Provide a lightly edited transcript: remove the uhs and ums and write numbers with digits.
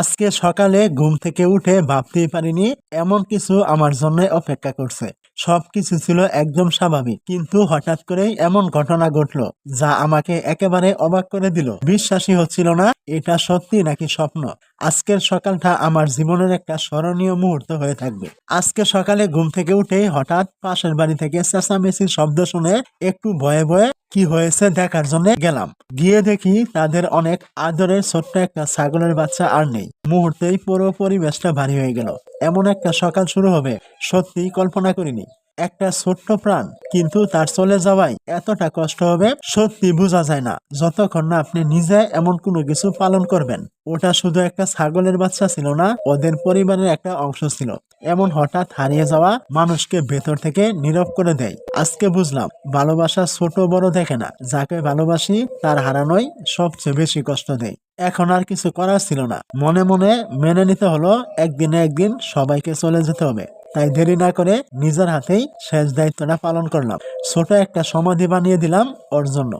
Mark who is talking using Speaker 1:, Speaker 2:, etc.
Speaker 1: আজকে সকালে ঘুম থেকে উঠে ভাবতেই পারিনি এমন কিছু আমার জন্য অপেক্ষা করছে। সবকিছু ছিল একদম স্বাভাবিক, কিন্তু হঠাৎ করেই এমন ঘটনা ঘটলো যা আমাকে একেবারে অবাক করে দিল। বিশ্বাসই হচ্ছিল না এটা সত্যি নাকি স্বপ্ন। আজকের সকালটা আমার জীবনের একটা স্মরণীয় মুহূর্ত হয়ে থাকবে। আজকে সকালে ঘুম থেকে উঠেই হঠাৎ পাশের বাড়ি থেকে চেঁচামেচির শব্দ শুনে একটু ভয়ে ভয়ে কি হয়েছে দেখার জন্য গেলাম। গিয়ে দেখি তাদের অনেক আদরের ছোট্ট একটা ছাগলের বাচ্চা আর নেই। মুহূর্তেই পুরো পরিবেশটা ভারী হয়ে গেল। এমন একটা সকাল শুরু হবে সত্যিই কল্পনা করিনি। একটা ছোট্ট প্রাণ, কিন্তু তার চলে যাওয়াই এতটা কষ্ট হবে সত্যি বোঝা যায় না যতক্ষণ না আপনি নিজে এমন কোনো কিছু পালন করবেন। ওটা শুধু একটা ছাগলের বাচ্চা ছিল না, ওদের পরিবারের একটা অংশ ছিল। এমন হঠাৎ হারিয়ে যাওয়া মানুষকে ভেতর থেকে নীরব করে দেয়। আজকে বুঝলাম ভালোবাসা ছোট বড় দেখে না, যাকে ভালোবাসি তার হারানোই সবচেয়ে বেশি কষ্ট দেয়। এখন আর কিছু করার ছিল না, মনে মনে মেনে নিতে হলো একদিনে একদিন সবাইকে চলে যেতে হবে। তাই দেরি না করে নিজের হাতেই শেষ দায়িত্বটা পালন করলাম। ছোট একটা সমাধি বানিয়ে দিলাম ওর জন্য।